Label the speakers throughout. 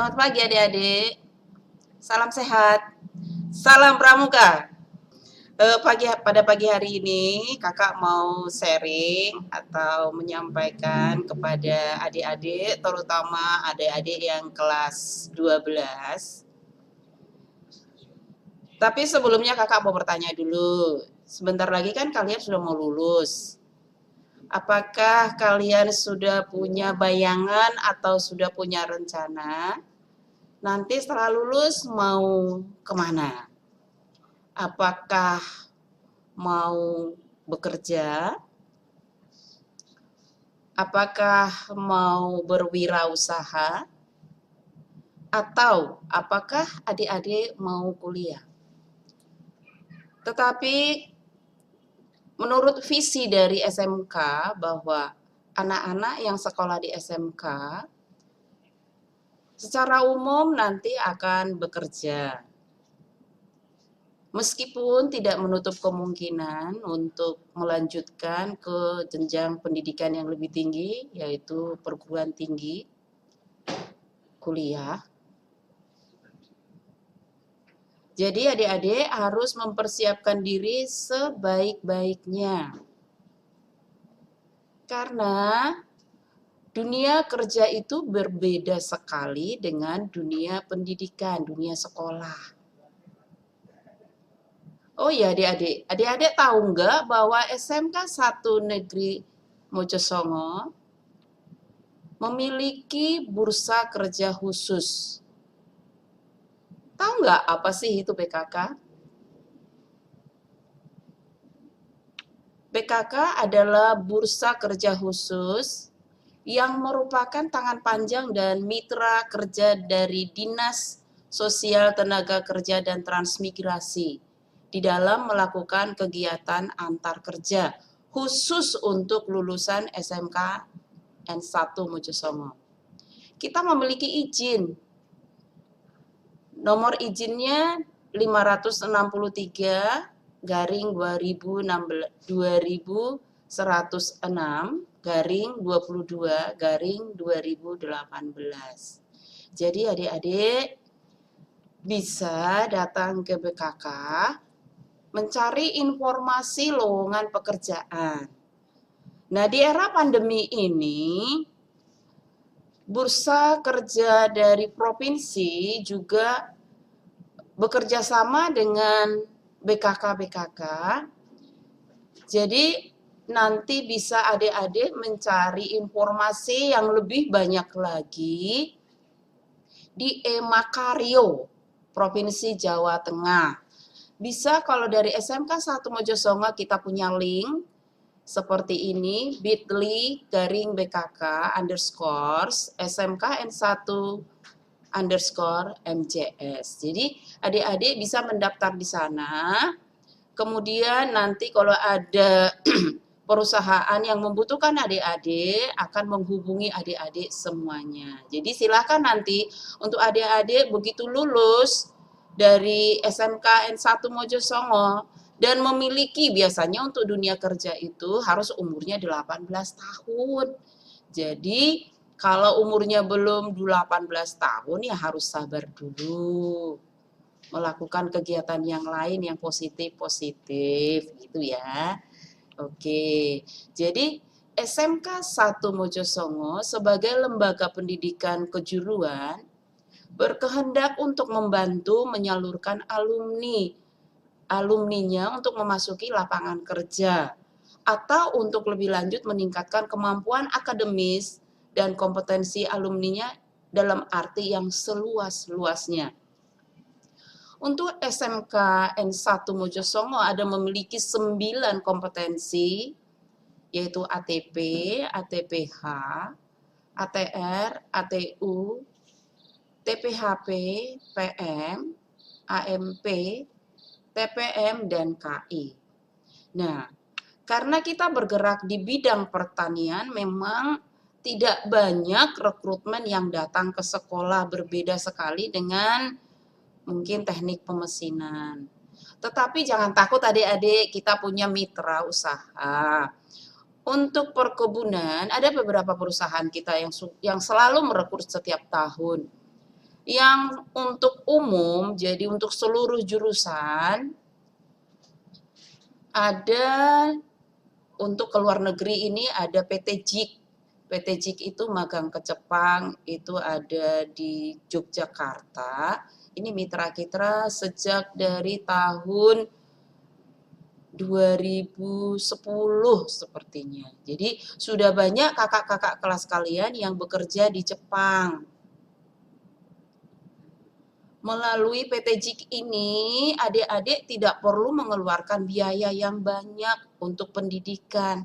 Speaker 1: Selamat pagi adik-adik. Salam sehat. Salam pramuka. Pada pagi hari ini kakak mau sharing atau menyampaikan kepada adik-adik, terutama adik-adik yang kelas 12. Tapi sebelumnya kakak mau bertanya dulu. Sebentar lagi kan kalian sudah mau lulus. Apakah kalian sudah punya bayangan atau sudah punya rencana nanti setelah lulus mau kemana? Apakah mau bekerja? Apakah mau berwirausaha? Atau apakah adik-adik mau kuliah? Tetapi menurut visi dari SMK bahwa anak-anak yang sekolah di SMK secara umum nanti akan bekerja. Meskipun tidak menutup kemungkinan untuk melanjutkan ke jenjang pendidikan yang lebih tinggi, yaitu perguruan tinggi, kuliah. Jadi adik-adik harus mempersiapkan diri sebaik-baiknya. Karena dunia kerja itu berbeda sekali dengan dunia pendidikan, dunia sekolah. Oh ya adik-adik, adik-adik tahu nggak bahwa SMK 1 Negeri Mojosongo memiliki bursa kerja khusus. Tahu nggak apa sih itu BKK? BKK adalah bursa kerja khusus yang merupakan tangan panjang dan mitra kerja dari Dinas Sosial Tenaga Kerja dan Transmigrasi di dalam melakukan kegiatan antar kerja khusus untuk lulusan SMK N1 Mojosongo. Kita memiliki izin. Nomor izinnya 563 garing 2106 garing 22 garing 2018. Jadi adik-adik bisa datang ke BKK mencari informasi lowongan pekerjaan. Nah, di era pandemi ini bursa kerja dari provinsi juga bekerja sama dengan BKK. Jadi nanti bisa adik-adik mencari informasi yang lebih banyak lagi di Emakario, Provinsi Jawa Tengah. Bisa kalau dari SMK 1 Mojosongo kita punya link seperti ini, bit.ly garing BKK underscore SMK N1 underscore MJS. Jadi adik-adik bisa mendaftar di sana. Kemudian nanti kalau ada perusahaan yang membutuhkan adik-adik akan menghubungi adik-adik semuanya. Jadi silakan nanti untuk adik-adik begitu lulus dari SMK N1 Mojosongo dan memiliki biasanya untuk dunia kerja itu harus umurnya 18 tahun. Jadi kalau umurnya belum 18 tahun ya harus sabar dulu. Melakukan kegiatan yang lain yang positif gitu ya. Oke. Jadi SMK 1 Mojosongo sebagai lembaga pendidikan kejuruan berkehendak untuk membantu menyalurkan alumninya untuk memasuki lapangan kerja atau untuk lebih lanjut meningkatkan kemampuan akademis dan kompetensi alumninya dalam arti yang seluas-luasnya. Untuk SMK N1 Mojosongo ada memiliki 9 kompetensi, yaitu ATP, ATPH, ATR, ATU, TPHP, PM, AMP, TPM, dan KI. Nah, karena kita bergerak di bidang pertanian, memang tidak banyak rekrutmen yang datang ke sekolah, berbeda sekali dengan mungkin teknik pemesinan. Tetapi jangan takut adik-adik, kita punya mitra usaha. Untuk perkebunan, ada beberapa perusahaan kita yang selalu merekrut setiap tahun. Yang untuk umum, jadi untuk seluruh jurusan, ada untuk ke luar negeri ini ada PT JIK. PT JIK itu magang ke Jepang, itu ada di Yogyakarta. Ini mitra kita sejak dari tahun 2010 sepertinya. Jadi sudah banyak kakak-kakak kelas kalian yang bekerja di Jepang. Melalui PT JIK ini, adik-adik tidak perlu mengeluarkan biaya yang banyak untuk pendidikan.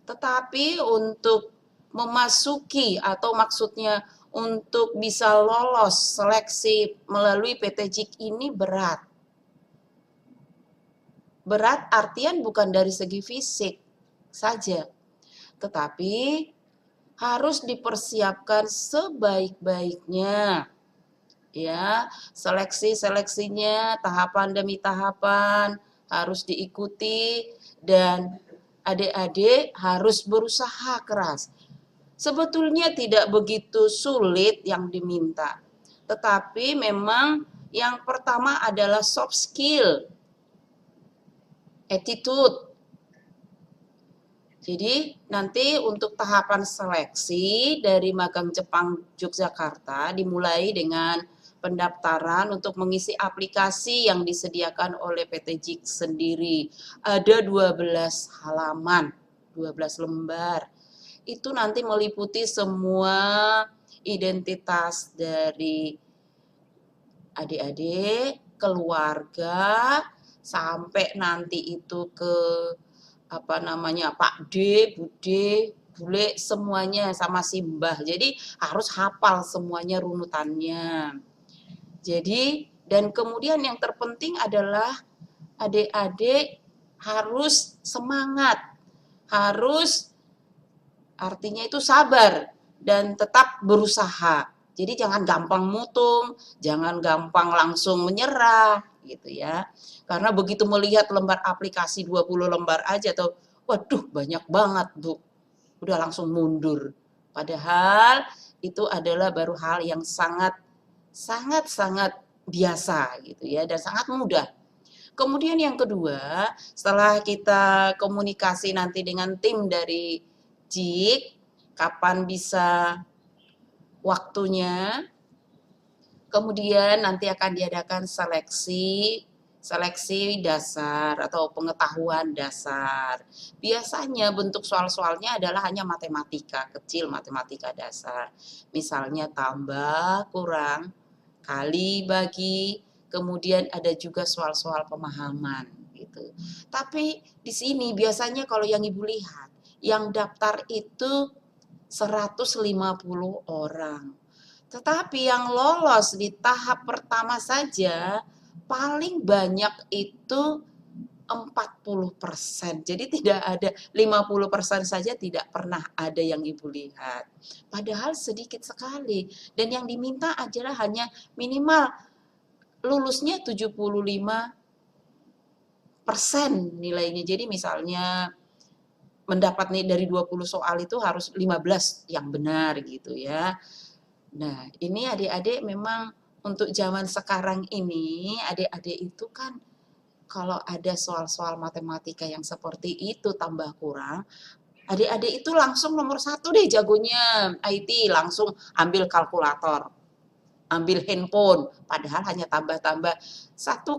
Speaker 1: Tetapi untuk memasuki atau maksudnya untuk bisa lolos seleksi melalui PT JIK ini berat. Berat artian bukan dari segi fisik saja, tetapi harus dipersiapkan sebaik-baiknya. Ya, seleksinya tahapan demi tahapan harus diikuti dan adik-adik harus berusaha keras. Sebetulnya tidak begitu sulit yang diminta, tetapi memang yang pertama adalah soft skill, attitude. Jadi nanti untuk tahapan seleksi dari magang Jepang Yogyakarta dimulai dengan pendaftaran untuk mengisi aplikasi yang disediakan oleh PT JIK sendiri. Ada 12 halaman, 12 lembar. Itu nanti meliputi semua identitas dari adik-adik, keluarga, sampai nanti itu ke Pak D, Bude, Bule, semuanya sama Simbah. Jadi harus hafal semuanya runutannya. Jadi dan kemudian yang terpenting adalah adik-adik harus semangat, harus artinya itu sabar dan tetap berusaha. Jadi jangan gampang mutung, jangan gampang langsung menyerah gitu ya. Karena begitu melihat lembar aplikasi 20 lembar aja atau waduh banyak banget, Bu. Udah langsung mundur. Padahal itu adalah baru hal yang sangat biasa gitu ya dan sangat mudah. Kemudian yang kedua, setelah kita komunikasi nanti dengan tim dari JIK, kapan bisa waktunya, kemudian nanti akan diadakan seleksi dasar atau pengetahuan dasar. Biasanya bentuk soal-soalnya adalah hanya matematika kecil, matematika dasar. Misalnya tambah, kurang, kali, bagi, kemudian ada juga soal-soal pemahaman gitu. Tapi di sini biasanya kalau yang Ibu lihat, yang daftar itu 150 orang. Tetapi yang lolos di tahap pertama saja paling banyak itu 40%. Jadi tidak ada 50% saja tidak pernah ada yang Ibu lihat. Padahal sedikit sekali. Dan yang diminta adalah hanya minimal lulusnya 75% nilainya. Jadi misalnya mendapat nih dari 20 soal itu harus 15 yang benar gitu ya. Nah, ini adik-adik memang untuk zaman sekarang ini, adik-adik itu kan kalau ada soal-soal matematika yang seperti itu tambah kurang, adik-adik itu langsung nomor 1 deh jagonya IT, langsung ambil kalkulator, ambil handphone, padahal hanya tambah-tambah 1,5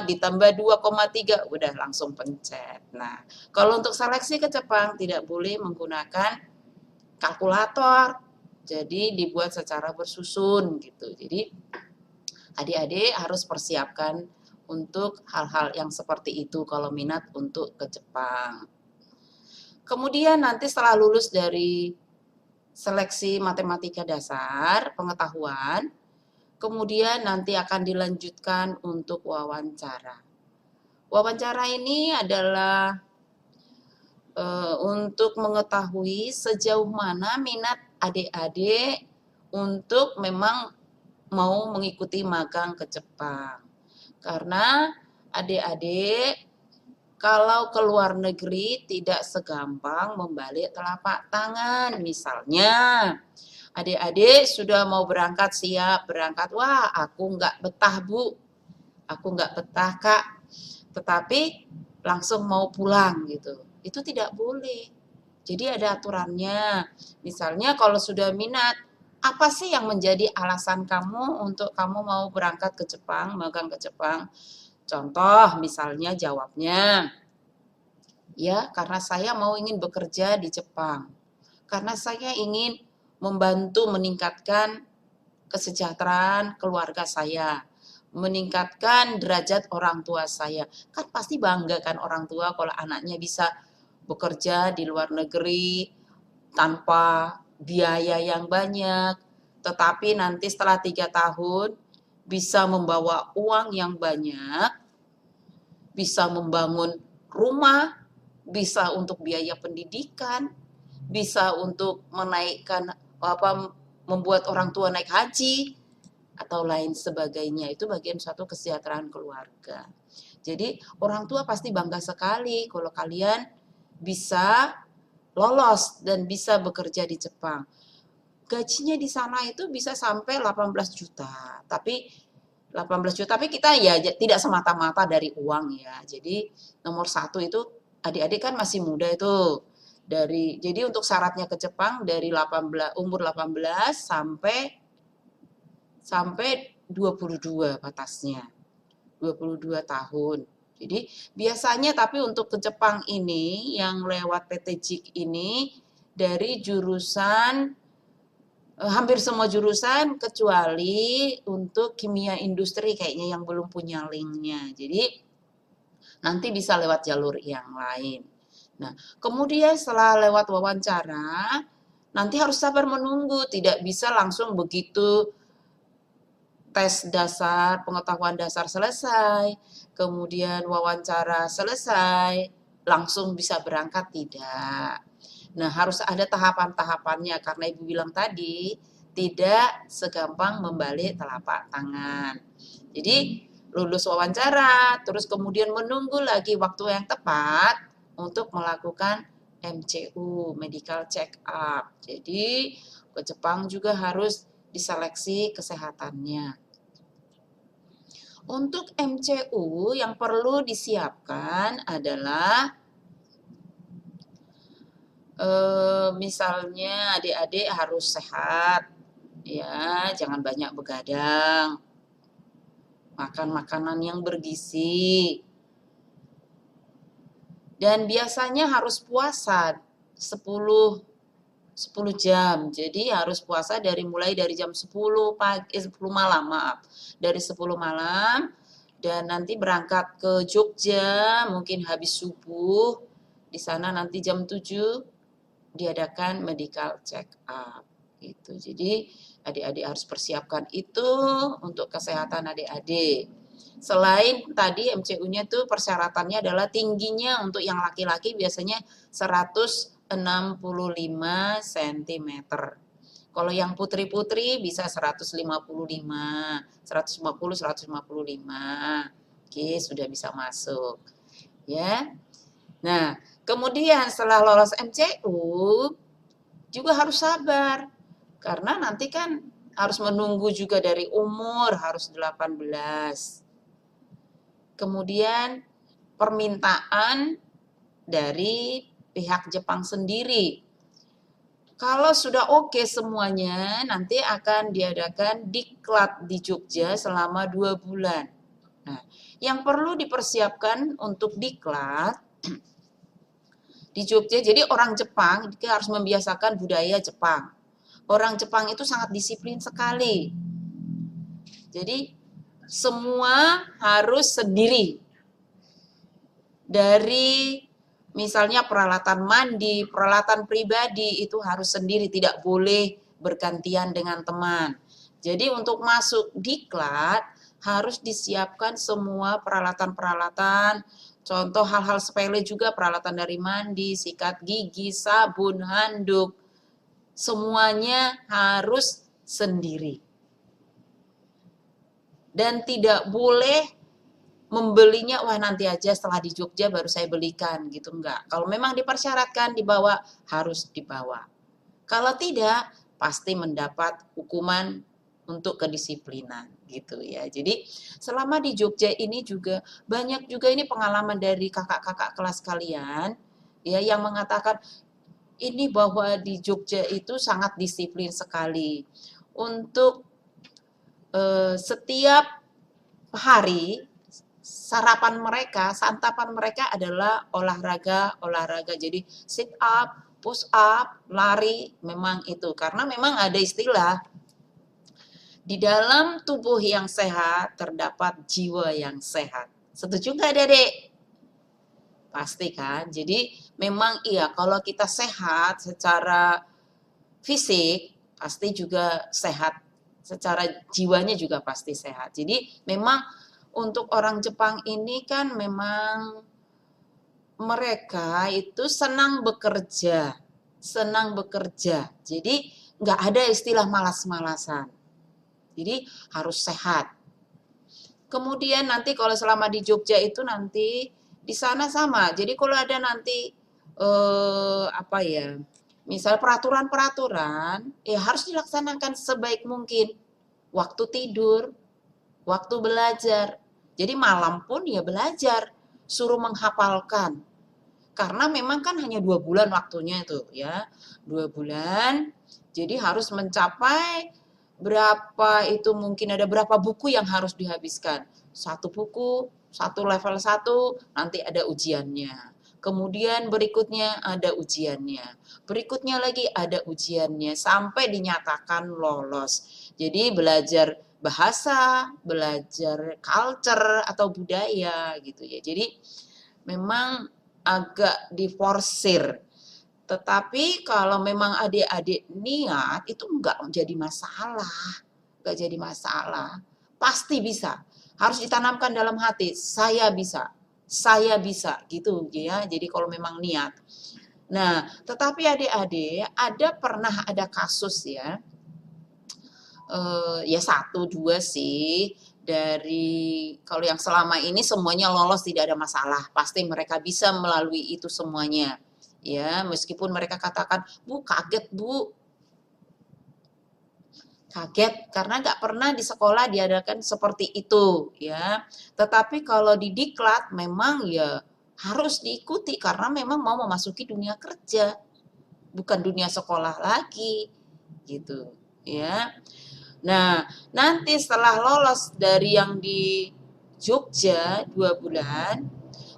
Speaker 1: ditambah 2,3 udah langsung pencet. Nah, kalau untuk seleksi ke Jepang tidak boleh menggunakan kalkulator, jadi dibuat secara bersusun gitu. Jadi adik-adik harus persiapkan untuk hal-hal yang seperti itu kalau minat untuk ke Jepang. Kemudian nanti setelah lulus dari seleksi matematika dasar, pengetahuan, kemudian nanti akan dilanjutkan untuk wawancara. Wawancara ini adalah untuk mengetahui sejauh mana minat adik-adik untuk memang mau mengikuti magang ke Jepang. Karena adik-adik kalau ke luar negeri tidak segampang membalik telapak tangan. Misalnya Adik-adik sudah mau berangkat, siap berangkat. Wah, aku nggak betah, Bu. Aku nggak betah, Kak. Tetapi langsung mau pulang gitu. Itu tidak boleh. Jadi ada aturannya. Misalnya kalau sudah minat, apa sih yang menjadi alasan kamu untuk kamu mau berangkat ke Jepang, magang ke Jepang? Contoh misalnya jawabnya, ya karena saya mau ingin bekerja di Jepang. Karena saya ingin membantu meningkatkan kesejahteraan keluarga saya, meningkatkan derajat orang tua saya. Kan pasti bangga kan orang tua kalau anaknya bisa bekerja di luar negeri tanpa biaya yang banyak, tetapi nanti setelah 3 tahun bisa membawa uang yang banyak, bisa membangun rumah, bisa untuk biaya pendidikan, bisa untuk menaikkan membuat orang tua naik haji atau lain sebagainya. Itu bagian suatu kesejahteraan keluarga. Jadi orang tua pasti bangga sekali kalau kalian bisa lolos dan bisa bekerja di Jepang. Gajinya di sana itu bisa sampai 18 juta. Tapi 18 juta, tapi kita ya tidak semata-mata dari uang ya. Jadi nomor satu itu adik-adik kan masih muda itu. Jadi untuk syaratnya ke Jepang dari umur 18 sampai 22 batasnya. 22 tahun. Jadi biasanya tapi untuk ke Jepang ini yang lewat PT JIK ini dari jurusan hampir semua jurusan kecuali untuk kimia industri kayaknya yang belum punya linknya. Jadi nanti bisa lewat jalur yang lain. Nah, kemudian setelah lewat wawancara, nanti harus sabar menunggu, tidak bisa langsung begitu tes dasar, pengetahuan dasar selesai, kemudian wawancara selesai, langsung bisa berangkat, tidak. Nah, harus ada tahapan-tahapannya, karena Ibu bilang tadi, tidak segampang membalik telapak tangan. Jadi, lulus wawancara, terus kemudian menunggu lagi waktu yang tepat untuk melakukan MCU, medical check up. Jadi, ke Jepang juga harus diseleksi kesehatannya. Untuk MCU yang perlu disiapkan adalah misalnya adik-adik harus sehat, ya jangan banyak begadang, makan makanan yang bergizi, dan biasanya harus puasa 10 jam. Jadi harus puasa mulai dari jam 10 pagi 10 malam, maaf. Dari 10 malam dan nanti berangkat ke Jogja mungkin habis subuh. Di sana nanti jam 7 diadakan medical check up gitu. Jadi adik-adik harus persiapkan itu untuk kesehatan adik-adik. Selain tadi MCU-nya tuh persyaratannya adalah tingginya untuk yang laki-laki biasanya 165 cm. Kalau yang putri-putri bisa 155, 150, 155. Oke, sudah bisa masuk. Ya. Nah, kemudian setelah lolos MCU juga harus sabar. Karena nanti kan harus menunggu juga dari umur harus 18. Kemudian permintaan dari pihak Jepang sendiri. Kalau sudah oke semuanya, nanti akan diadakan diklat di Jogja selama 2 bulan. Nah, yang perlu dipersiapkan untuk diklat di Jogja, jadi orang Jepang harus membiasakan budaya Jepang. Orang Jepang itu sangat disiplin sekali. Jadi semua harus sendiri. Dari misalnya peralatan mandi, peralatan pribadi itu harus sendiri, tidak boleh bergantian dengan teman. Jadi untuk masuk diklat harus disiapkan semua peralatan-peralatan, contoh hal-hal sepele juga peralatan dari mandi, sikat gigi, sabun, handuk, semuanya harus sendiri. Dan tidak boleh membelinya, wah nanti aja setelah di Jogja baru saya belikan gitu, enggak. Kalau memang dipersyaratkan dibawa, harus dibawa. Kalau tidak, pasti mendapat hukuman untuk kedisiplinan gitu ya. Jadi selama di Jogja ini juga banyak juga ini pengalaman dari kakak-kakak kelas kalian ya yang mengatakan ini bahwa di Jogja itu sangat disiplin sekali untuk setiap hari santapan mereka adalah olahraga. Jadi sit up, push up, lari, memang itu. Karena memang ada istilah di dalam tubuh yang sehat terdapat jiwa yang sehat. Setuju nggak, Dedek? Pasti kan? Jadi memang iya kalau kita sehat secara fisik pasti juga sehat, secara jiwanya juga pasti sehat. Jadi memang untuk orang Jepang ini kan memang mereka itu senang bekerja. Jadi nggak ada istilah malas-malasan. Jadi harus sehat. Kemudian nanti kalau selama di Jogja itu nanti di sana sama. Jadi kalau ada nanti apa ya? Misal peraturan-peraturan ya harus dilaksanakan sebaik mungkin. Waktu tidur, waktu belajar. Jadi malam pun ya belajar, suruh menghafalkan. Karena memang kan hanya 2 bulan waktunya itu ya. 2 bulan, jadi harus mencapai berapa itu mungkin ada berapa buku yang harus dihabiskan. Satu buku, satu level 1, nanti ada ujiannya. Kemudian berikutnya ada ujiannya. Berikutnya lagi ada ujiannya sampai dinyatakan lolos. Jadi belajar bahasa, belajar culture atau budaya gitu ya. Jadi memang agak diforsir. Tetapi kalau memang adik-adik niat itu enggak jadi masalah. Enggak jadi masalah. Pasti bisa. Harus ditanamkan dalam hati, saya bisa. Saya bisa gitu ya. Jadi kalau memang niat. Nah, tetapi adik-adik pernah ada kasus ya. Ya 1, 2 sih dari kalau yang selama ini semuanya lolos tidak ada masalah, pasti mereka bisa melalui itu semuanya. Ya, meskipun mereka katakan, "Bu, kaget, Bu." Kaget karena nggak pernah di sekolah diadakan seperti itu, ya. Tetapi kalau di diklat memang ya harus diikuti karena memang mau memasuki dunia kerja, bukan dunia sekolah lagi, gitu, ya. Nah, nanti setelah lolos dari yang di Jogja 2 bulan,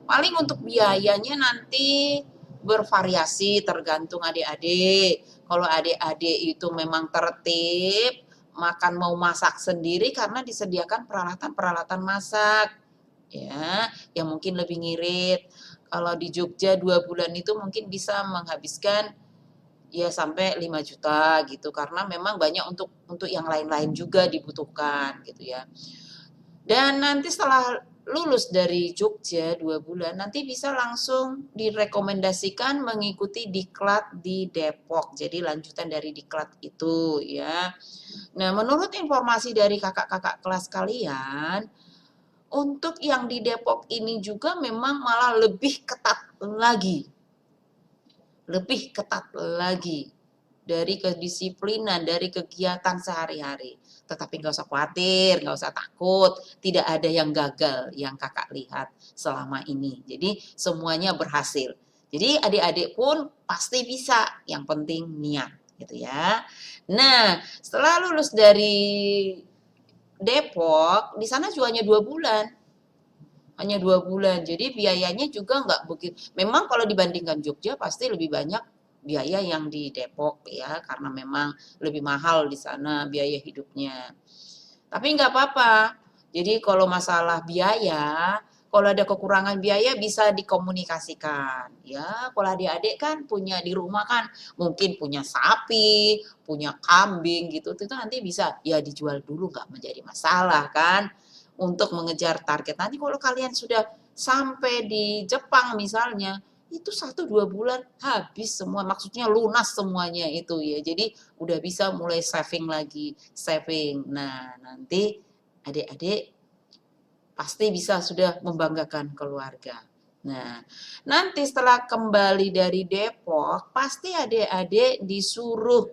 Speaker 1: paling untuk biayanya nanti bervariasi tergantung adik-adik. Kalau adik-adik itu memang tertib, makan mau masak sendiri karena disediakan peralatan-peralatan masak, ya, yang mungkin lebih ngirit. Kalau di Jogja 2 bulan itu mungkin bisa menghabiskan ya sampai 5 juta gitu karena memang banyak untuk yang lain-lain juga dibutuhkan gitu ya. Dan nanti setelah lulus dari Jogja 2 bulan nanti bisa langsung direkomendasikan mengikuti diklat di Depok. Jadi lanjutan dari diklat itu ya. Nah, menurut informasi dari kakak-kakak kelas kalian, untuk yang di Depok ini juga memang malah lebih ketat lagi. Lebih ketat lagi dari kedisiplinan, dari kegiatan sehari-hari. Tetapi nggak usah khawatir, nggak usah takut, tidak ada yang gagal yang kakak lihat selama ini. Jadi semuanya berhasil. Jadi adik-adik pun pasti bisa, yang penting niat gitu ya. Nah, setelah lulus dari Depok, di sana juga hanya 2 bulan. Hanya 2 bulan. Jadi biayanya juga nggak begitu. Memang kalau dibandingkan Jogja pasti lebih banyak biaya yang di Depok ya, karena memang lebih mahal di sana biaya hidupnya. Tapi nggak apa-apa. Jadi kalau masalah biaya, kalau ada kekurangan biaya bisa dikomunikasikan. Ya, kalau adik-adik kan punya di rumah kan mungkin punya sapi, punya kambing gitu, itu nanti bisa ya dijual dulu nggak menjadi masalah kan untuk mengejar target. Nanti kalau kalian sudah sampai di Jepang misalnya, itu 1-2 bulan habis semua, maksudnya lunas semuanya itu ya. Jadi udah bisa mulai saving lagi, saving. Nah, nanti adik-adik pasti bisa sudah membanggakan keluarga. Nah, nanti setelah kembali dari Depok, pasti adik-adik disuruh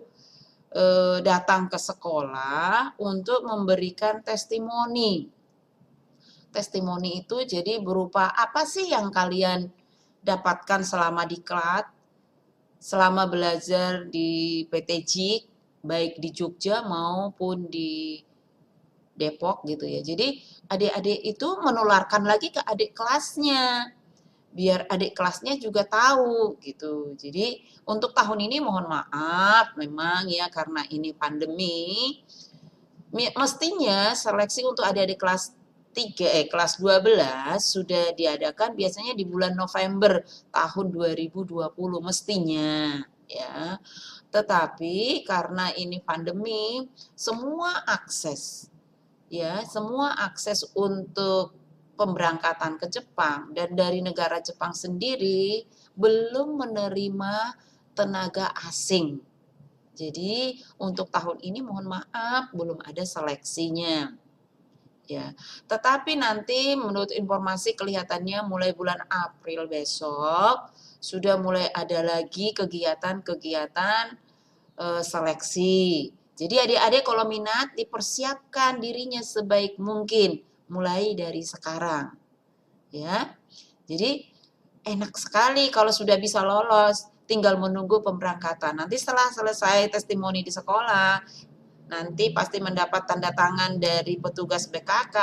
Speaker 1: datang ke sekolah untuk memberikan testimoni. Testimoni itu jadi berupa apa sih yang kalian dapatkan selama di kelas, selama belajar di PT JIK, baik di Jogja maupun di Depok gitu ya. Jadi adik-adik itu menularkan lagi ke adik kelasnya, biar adik kelasnya juga tahu gitu. Jadi untuk tahun ini mohon maaf memang ya karena ini pandemi, mestinya seleksi untuk adik-adik kelas 3, kelas 12 sudah diadakan biasanya di bulan November tahun 2020 mestinya ya. Tetapi karena ini pandemi, semua akses untuk pemberangkatan ke Jepang dan dari negara Jepang sendiri belum menerima tenaga asing. Jadi untuk tahun ini mohon maaf belum ada seleksinya. Ya. Tetapi nanti menurut informasi kelihatannya mulai bulan April besok sudah mulai ada lagi kegiatan-kegiatan seleksi. Jadi adik-adik kalau minat dipersiapkan dirinya sebaik mungkin mulai dari sekarang. Ya. Jadi enak sekali kalau sudah bisa lolos, tinggal menunggu pemberangkatan. Nanti setelah selesai testimoni di sekolah, nanti pasti mendapat tanda tangan dari petugas BKK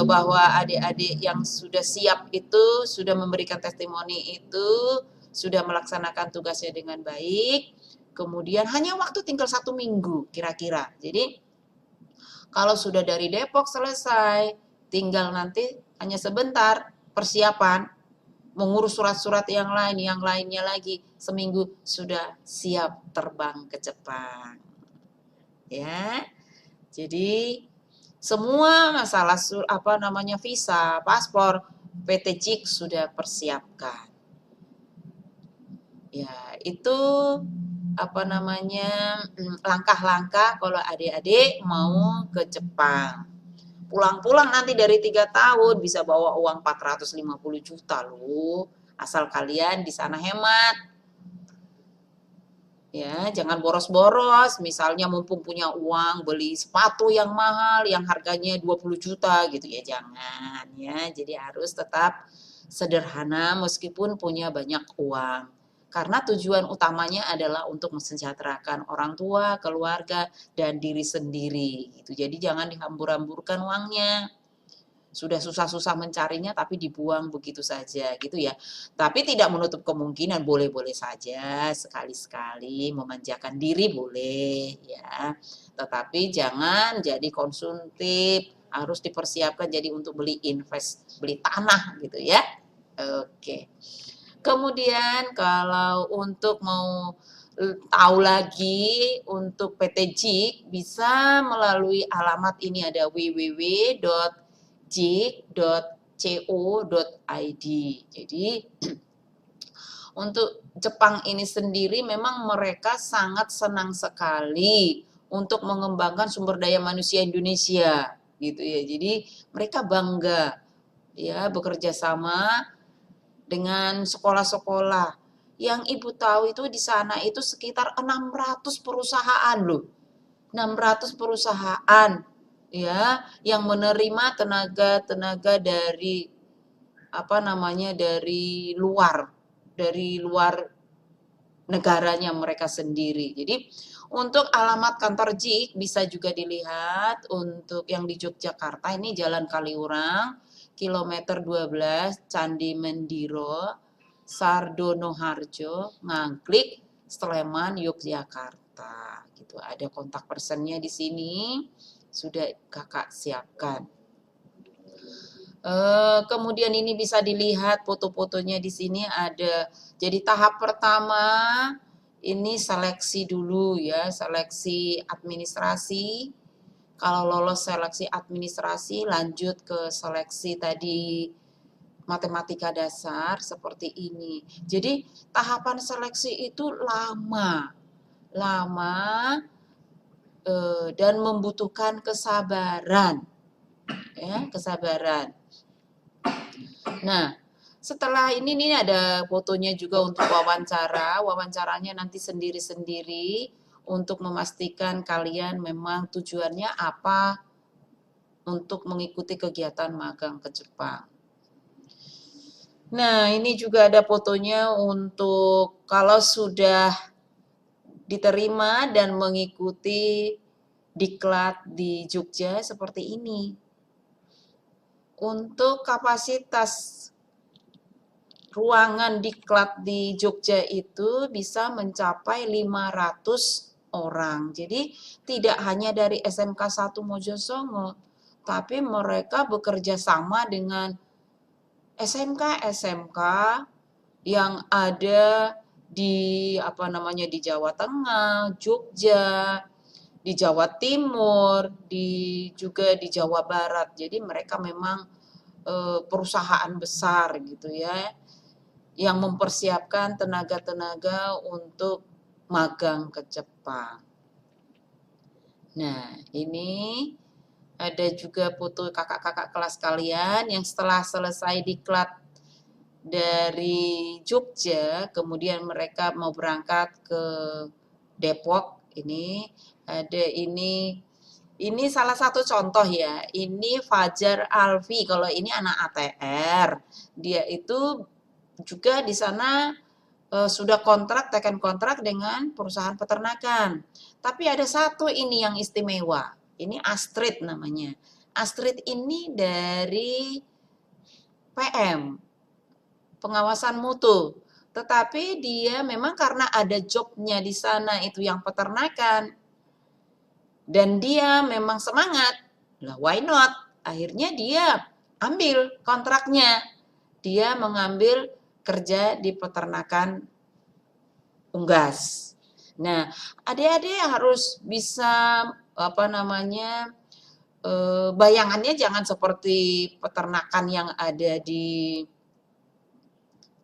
Speaker 1: bahwa adik-adik yang sudah siap itu, sudah memberikan testimoni itu, sudah melaksanakan tugasnya dengan baik. Kemudian hanya waktu tinggal 1 minggu kira-kira. Jadi kalau sudah dari Depok selesai, tinggal nanti hanya sebentar persiapan, mengurus surat-surat yang lainnya lagi. Seminggu sudah siap terbang ke Jepang. Ya, jadi semua masalah visa, paspor, PT JIK sudah persiapkan. Ya, itu langkah-langkah kalau adik-adik mau ke Jepang. Pulang-pulang nanti dari 3 tahun bisa bawa uang 450 juta loh. Asal kalian di sana hemat. Ya, jangan boros-boros. Misalnya mumpung punya uang beli sepatu yang mahal yang harganya 20 juta gitu ya, jangan ya. Jadi harus tetap sederhana meskipun punya banyak uang. Karena tujuan utamanya adalah untuk mensejahterakan orang tua, keluarga, dan diri sendiri gitu. Jadi jangan dihambur-hamburkan uangnya. Sudah susah-susah mencarinya tapi dibuang begitu saja gitu ya. Tapi tidak menutup kemungkinan boleh-boleh saja sekali-sekali memanjakan diri boleh ya. Tetapi jangan jadi konsumtif, harus dipersiapkan jadi untuk beli tanah gitu ya. Oke. Kemudian kalau untuk mau tahu lagi untuk PT JIK bisa melalui alamat ini ada www.jik.co.id. Jadi untuk Jepang ini sendiri memang mereka sangat senang sekali untuk mengembangkan sumber daya manusia Indonesia gitu ya. Jadi mereka bangga ya bekerja sama dengan sekolah-sekolah. Yang Ibu tahu itu di sana itu sekitar 600 perusahaan loh. 600 perusahaan ya yang menerima tenaga-tenaga dari dari luar negaranya mereka sendiri. Jadi untuk alamat kantor JIK bisa juga dilihat untuk yang di Yogyakarta ini Jalan Kaliurang, kilometer 12 Candi Mendiro, Sardono Harjo, Ngangklik, Sleman, Yogyakarta. Gitu. Ada kontak personnya di sini sudah Kakak siapkan. Kemudian ini bisa dilihat foto-fotonya di sini ada. Jadi tahap pertama ini seleksi dulu ya, seleksi administrasi. Kalau lolos seleksi administrasi lanjut ke seleksi tadi matematika dasar seperti ini. Jadi tahapan seleksi itu lama dan membutuhkan kesabaran. Ya, kesabaran. Nah, setelah ini ada fotonya juga untuk wawancara. Wawancaranya nanti sendiri-sendiri untuk memastikan kalian memang tujuannya apa untuk mengikuti kegiatan magang ke Jepang. Nah, ini juga ada fotonya untuk kalau sudah diterima dan mengikuti diklat di Jogja seperti ini. Untuk kapasitas ruangan diklat di Jogja itu bisa mencapai 500 orang. Jadi tidak hanya dari SMK 1 Mojosongo, tapi mereka bekerja sama dengan SMK-SMK yang ada di di Jawa Tengah, Jogja, di Jawa Timur, juga di Jawa Barat. Jadi mereka memang perusahaan besar gitu ya, yang mempersiapkan tenaga-tenaga untuk magang ke Jepang. Nah, ini ada juga foto kakak-kakak kelas kalian yang setelah selesai diklat dari Jogja, kemudian mereka mau berangkat ke Depok. Ini salah satu contoh ya. Ini Fajar Alfi, kalau ini anak ATR. Dia itu juga di sana sudah teken kontrak dengan perusahaan peternakan. Tapi ada satu ini yang istimewa. Ini Astrid namanya. Astrid ini dari PM, pengawasan mutu. Tetapi dia memang karena ada jobnya di sana itu yang peternakan. Dan dia memang semangat. Lah why not? Akhirnya dia ambil kontraknya. Dia mengambil kerja di peternakan unggas. Nah, adik-adik harus bisa bayangannya jangan seperti peternakan yang ada di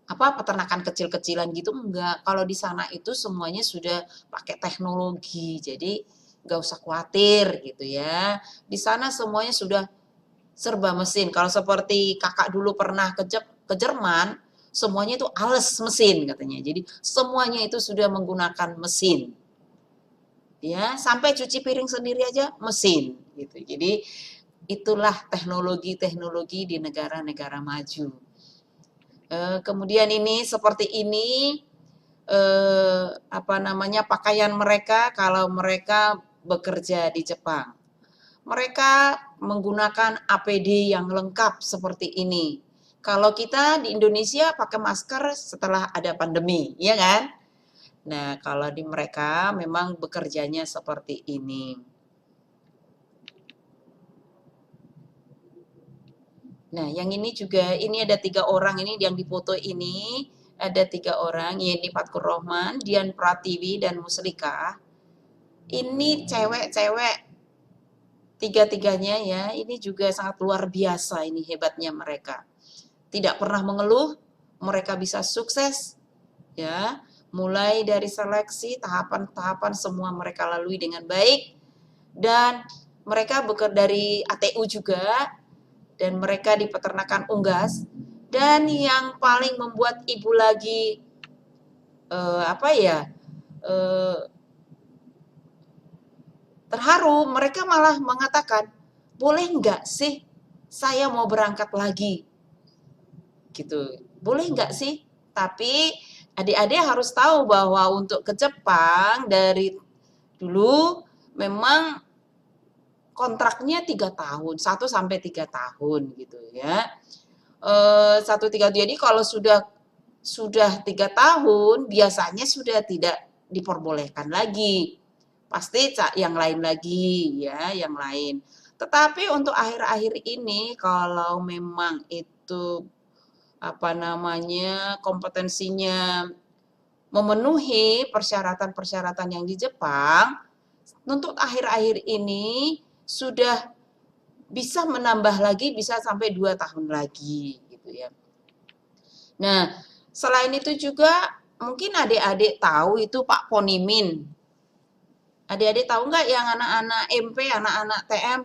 Speaker 1: peternakan kecil-kecilan gitu, enggak. Kalau di sana itu semuanya sudah pakai teknologi, jadi enggak usah khawatir gitu ya. Di sana semuanya sudah serba mesin. Kalau seperti kakak dulu pernah ke Jerman, semuanya itu ales mesin katanya. Jadi semuanya itu sudah menggunakan mesin. Ya, sampai cuci piring sendiri aja mesin gitu. Jadi itulah teknologi-teknologi di negara-negara maju. Kemudian ini seperti ini pakaian mereka kalau mereka bekerja di Jepang. Mereka menggunakan APD yang lengkap seperti ini. Kalau kita di Indonesia pakai masker setelah ada pandemi, ya kan? Nah, kalau di mereka memang bekerjanya seperti ini. Nah, yang ini juga, ini ada 3 orang ini yang difoto ini, ada 3 orang, Yeni Fatkur Rohman, Dian Pratiwi, dan Muslika. Ini cewek-cewek, tiga-tiganya ya, ini juga sangat luar biasa, ini hebatnya mereka. Tidak pernah mengeluh, mereka bisa sukses, ya, mulai dari seleksi, tahapan-tahapan semua mereka lalui dengan baik, dan mereka bekerja dari ATU juga, dan mereka di peternakan unggas. Dan yang paling membuat ibu lagi terharu, mereka malah mengatakan, boleh nggak sih saya mau berangkat lagi, gitu. Boleh nggak sih? Tapi adik-adik harus tahu bahwa untuk ke Jepang dari dulu memang kontraknya 3 tahun, 1 sampai 3 tahun gitu ya. 1-3, jadi kalau sudah 3 tahun biasanya sudah tidak diperbolehkan lagi. Pasti yang lain lagi ya, yang lain. Tetapi untuk akhir-akhir ini kalau memang itu kompetensinya memenuhi persyaratan-persyaratan yang di Jepang, untuk akhir-akhir ini sudah bisa menambah lagi, bisa sampai 2 tahun lagi gitu ya. Nah, selain itu juga mungkin adik-adik tahu itu Pak Ponimin. Adik-adik tahu nggak yang anak-anak MP, anak-anak TM?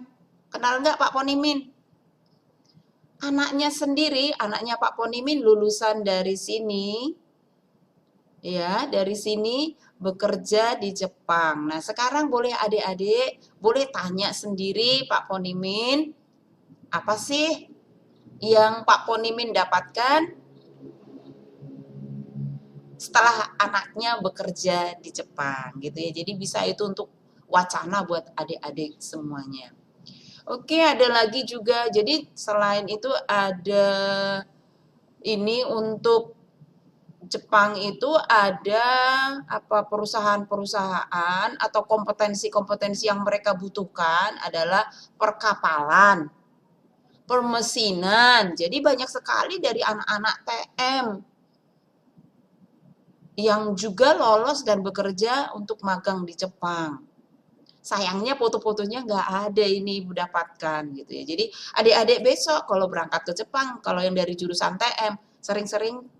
Speaker 1: Kenal nggak Pak Ponimin? Anaknya sendiri, anaknya Pak Ponimin lulusan dari sini, Ya, dari sini bekerja di Jepang. Nah, sekarang boleh adik-adik, boleh tanya sendiri Pak Ponimin, apa sih yang Pak Ponimin dapatkan setelah anaknya bekerja di Jepang gitu ya. Jadi bisa itu untuk wacana buat adik-adik semuanya. Oke, ada lagi juga. Jadi selain itu ada ini untuk Jepang itu ada apa perusahaan-perusahaan atau kompetensi-kompetensi yang mereka butuhkan adalah perkapalan, permesinan. Jadi banyak sekali dari anak-anak TM yang juga lolos dan bekerja untuk magang di Jepang. Sayangnya foto-fotonya nggak ada ini dapatkan gitu ya. Jadi adik-adik besok kalau berangkat ke Jepang, kalau yang dari jurusan TM, sering-sering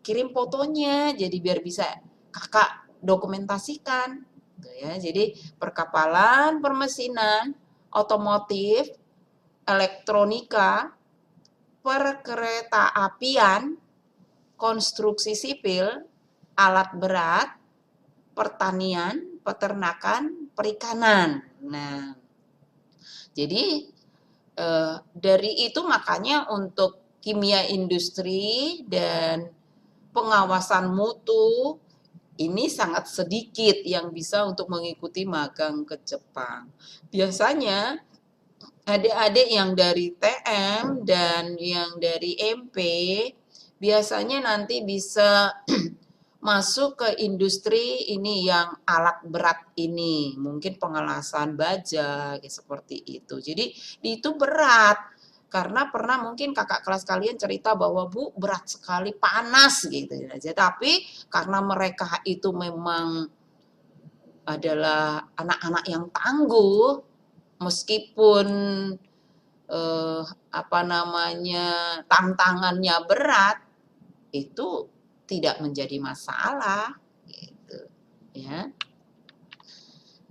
Speaker 1: kirim fotonya jadi biar bisa kakak dokumentasikan gitu ya. Jadi perkapalan, permesinan, otomotif, elektronika, perkeretaapian, konstruksi sipil, alat berat, pertanian, peternakan, perikanan. Nah, jadi dari itu makanya untuk kimia industri dan pengawasan mutu ini sangat sedikit yang bisa untuk mengikuti magang ke Jepang. Biasanya adik-adik yang dari TM dan yang dari MP biasanya nanti bisa masuk ke industri ini yang alat berat ini, mungkin pengelasan baja seperti itu. Jadi itu berat karena pernah mungkin kakak kelas kalian cerita bahwa Bu berat sekali, panas gitu ya. Tapi karena mereka itu memang adalah anak-anak yang tangguh, meskipun eh, apa namanya tantangannya berat, itu tidak menjadi masalah, gitu ya.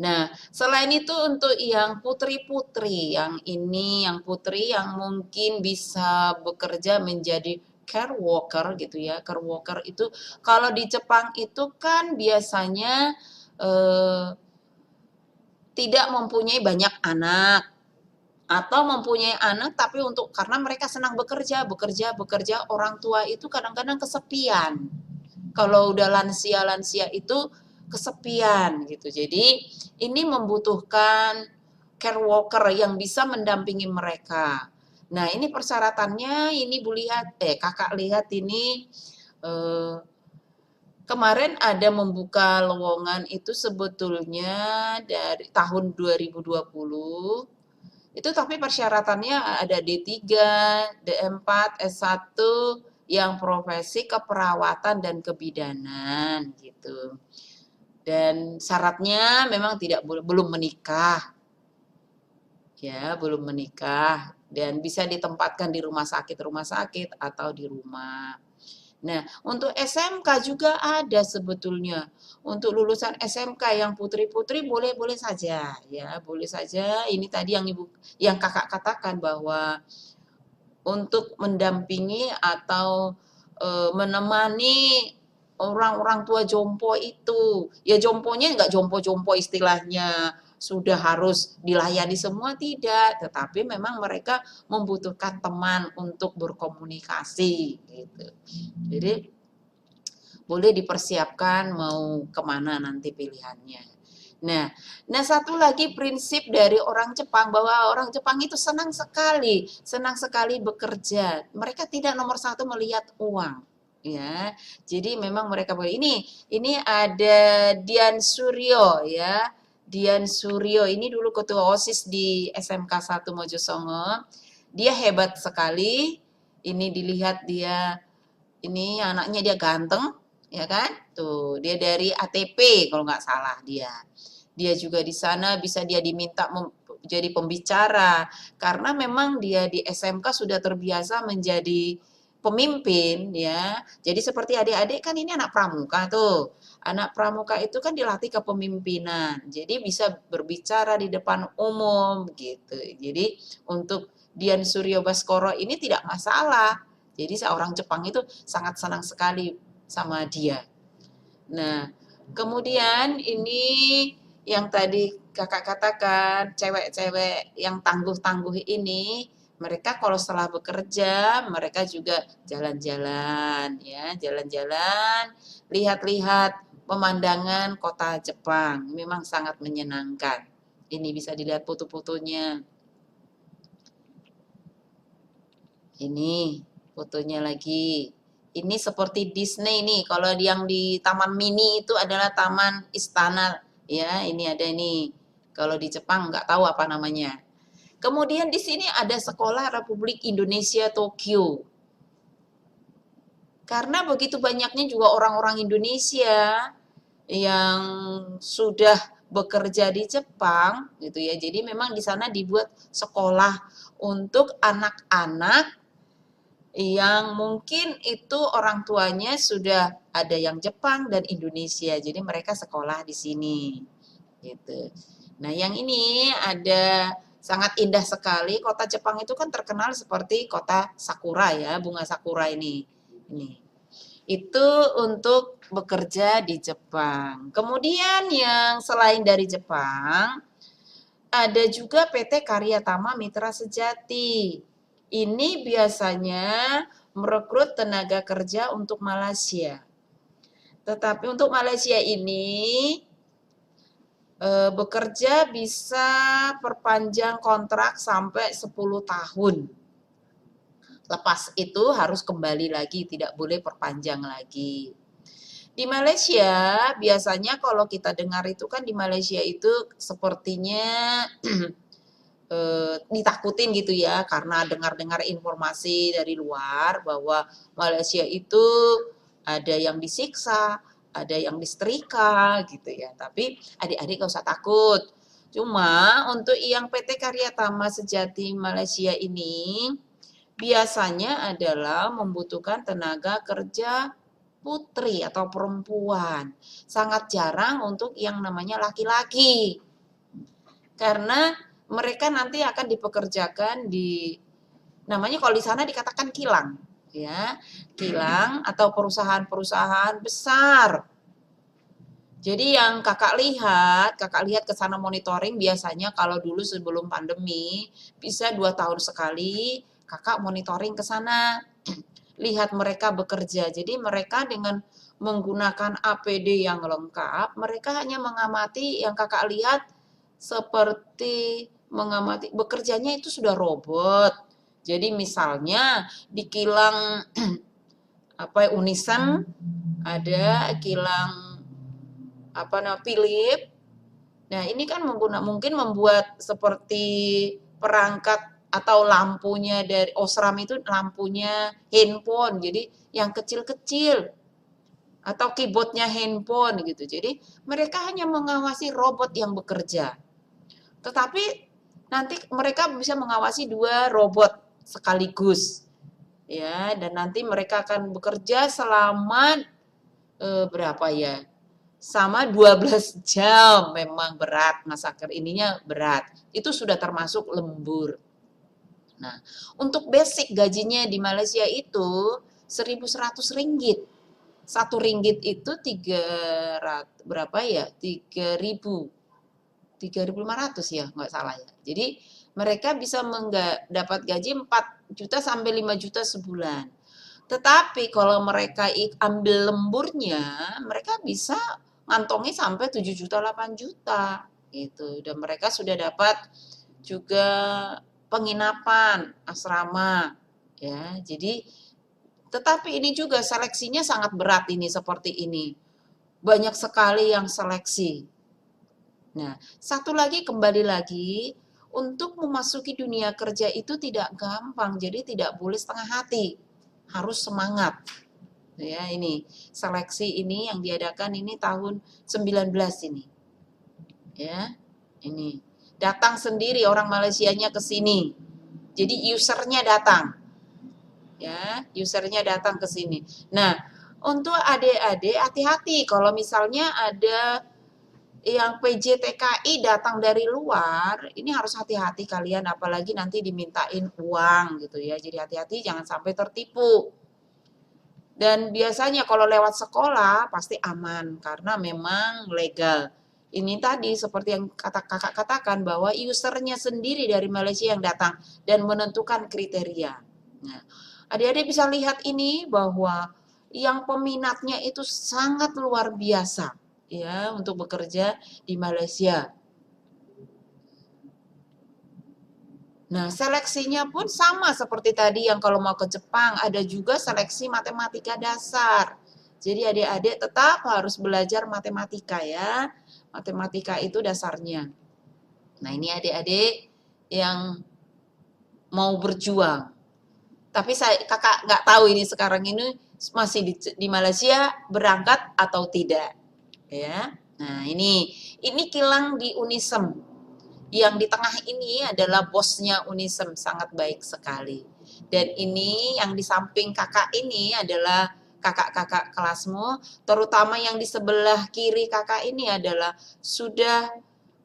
Speaker 1: Nah, selain itu untuk yang putri-putri, yang ini, yang putri yang mungkin bisa bekerja menjadi care worker gitu ya. Care worker itu kalau di Jepang itu kan biasanya eh, tidak mempunyai banyak anak atau mempunyai anak tapi untuk karena mereka senang bekerja orang tua itu kadang-kadang kesepian. Kalau udah lansia-lansia itu kesepian gitu. Jadi ini membutuhkan care worker yang bisa mendampingi mereka. Nah, ini persyaratannya ini Bu lihat Kakak lihat ini eh, kemarin ada membuka lowongan itu sebetulnya dari tahun 2020. Itu tapi persyaratannya ada D3, D4, S1 yang profesi keperawatan dan kebidanan gitu. Dan syaratnya memang tidak belum menikah. Ya, belum menikah dan bisa ditempatkan di rumah sakit atau di rumah. Nah, untuk SMK juga ada sebetulnya. Untuk lulusan SMK yang putri-putri boleh-boleh saja, ya, boleh saja. Ini tadi yang Ibu yang Kakak katakan bahwa untuk mendampingi atau menemani orang-orang tua jompo itu. Ya jomponya nggak jompo-jompo istilahnya sudah harus dilayani semua tidak, tetapi memang mereka membutuhkan teman untuk berkomunikasi gitu. Jadi boleh dipersiapkan mau kemana nanti pilihannya. Nah, satu lagi prinsip dari orang Jepang bahwa orang Jepang itu senang sekali bekerja. Mereka tidak nomor satu melihat uang, ya. Jadi memang mereka boleh. Ini ada Dian Suryo, ya. Dian Suryo ini dulu ketua OSIS di SMK 1 Mojosongo. Dia hebat sekali. Ini dilihat dia ini anaknya dia ganteng, ya kan? Tuh, dia dari ATP kalau nggak salah dia. Dia juga di sana bisa dia diminta jadi pembicara karena memang dia di SMK sudah terbiasa menjadi pemimpin ya. Jadi seperti adik-adik kan ini anak pramuka tuh. Anak pramuka itu kan dilatih kepemimpinan. Jadi bisa berbicara di depan umum gitu. Jadi untuk Dian Suryo Baskoro ini tidak masalah. Jadi seorang Jepang itu sangat senang sekali sama dia. Nah, kemudian ini yang tadi kakak katakan, cewek-cewek yang tangguh-tangguh ini, mereka kalau setelah bekerja, mereka juga jalan-jalan, ya, jalan-jalan, lihat-lihat pemandangan kota Jepang. Memang sangat menyenangkan. Ini bisa dilihat foto-fotonya. Ini fotonya lagi. Ini seperti Disney nih. Kalau yang di Taman Mini itu adalah Taman Istana. Ya, ini ada ini. Kalau di Jepang nggak tahu apa namanya. Kemudian di sini ada Sekolah Republik Indonesia Tokyo. Karena begitu banyaknya juga orang-orang Indonesia yang sudah bekerja di Jepang gitu ya. Jadi memang di sana dibuat sekolah untuk anak-anak yang mungkin itu orang tuanya sudah ada yang Jepang dan Indonesia, jadi mereka sekolah di sini, gitu. Nah, yang ini ada sangat indah sekali. Kota Jepang itu kan terkenal seperti kota sakura ya, bunga sakura ini. Ini. Itu untuk bekerja di Jepang. Kemudian yang selain dari Jepang, ada juga PT Karya Tama Mitra Sejati. Ini biasanya merekrut tenaga kerja untuk Malaysia. Tetapi untuk Malaysia ini bekerja bisa perpanjang kontrak sampai 10 tahun. Lepas itu harus kembali lagi, tidak boleh perpanjang lagi. Di Malaysia biasanya kalau kita dengar itu kan di Malaysia itu sepertinya ditakutin gitu ya, karena dengar-dengar informasi dari luar bahwa Malaysia itu ada yang disiksa, ada yang disetrika gitu ya. Tapi adik-adik gak usah takut. Cuma untuk yang PT Karya Tama Sejati Malaysia ini biasanya adalah membutuhkan tenaga kerja putri atau perempuan. Sangat jarang untuk yang namanya laki-laki. Karena mereka nanti akan dipekerjakan di namanya kalau di sana dikatakan kilang, ya. Kilang atau perusahaan-perusahaan besar. Jadi yang kakak lihat ke sana monitoring biasanya kalau dulu sebelum pandemi bisa 2 tahun sekali kakak monitoring ke sana. Lihat mereka bekerja. Jadi mereka dengan menggunakan APD yang lengkap, mereka hanya mengamati yang kakak lihat seperti mengamati bekerjanya itu sudah robot. Jadi misalnya di kilang Unisan ada kilang Philip. Nah, ini kan mungkin membuat seperti perangkat atau lampunya dari Osram itu lampunya handphone. Jadi yang kecil-kecil atau keyboardnya handphone gitu. Jadi mereka hanya mengawasi robot yang bekerja. Tetapi nanti mereka bisa mengawasi 2 robot sekaligus. Ya, dan nanti mereka akan bekerja selama berapa ya? Sama 12 jam. Memang berat, masaker ininya berat. Itu sudah termasuk lembur. Nah, untuk basic gajinya di Malaysia itu 1.100 ringgit. 1 ringgit itu 300 berapa ya? 3.500 ya, nggak salah ya. Jadi mereka bisa dapat gaji 4 juta sampai 5 juta sebulan. Tetapi kalau mereka ambil lemburnya, mereka bisa ngantongi sampai 7 juta, 8 juta gitu. Dan mereka sudah dapat juga penginapan, asrama ya. Jadi tetapi ini juga seleksinya sangat berat ini seperti ini. Banyak sekali yang seleksi. Nah, satu lagi kembali lagi, untuk memasuki dunia kerja itu tidak gampang, jadi tidak boleh setengah hati, harus semangat. Ya, ini seleksi ini yang diadakan ini tahun 19 ini. Ya, ini datang sendiri orang Malaysianya ke sini. Jadi usernya datang. Ya, usernya datang ke sini. Nah, untuk adik-adik hati-hati kalau misalnya ada yang PJTKI datang dari luar, ini harus hati-hati kalian, apalagi nanti dimintain uang gitu ya. Jadi hati-hati jangan sampai tertipu. Dan biasanya kalau lewat sekolah pasti aman karena memang legal. Ini tadi seperti yang kakak katakan bahwa usernya sendiri dari Malaysia yang datang dan menentukan kriteria. Nah, adik-adik bisa lihat ini bahwa yang peminatnya itu sangat luar biasa ya untuk bekerja di Malaysia. Nah, seleksinya pun sama seperti tadi yang kalau mau ke Jepang, ada juga seleksi matematika dasar. Jadi adik-adik tetap harus belajar matematika ya. Matematika itu dasarnya. Nah, ini adik-adik yang mau berjuang. Tapi kakak nggak tahu ini sekarang ini masih di Malaysia berangkat atau tidak. Ya. Nah, ini kilang di Unisem. Yang di tengah ini adalah bosnya Unisem, sangat baik sekali. Dan ini yang di samping kakak ini adalah kakak-kakak kelasmu, terutama yang di sebelah kiri kakak ini adalah sudah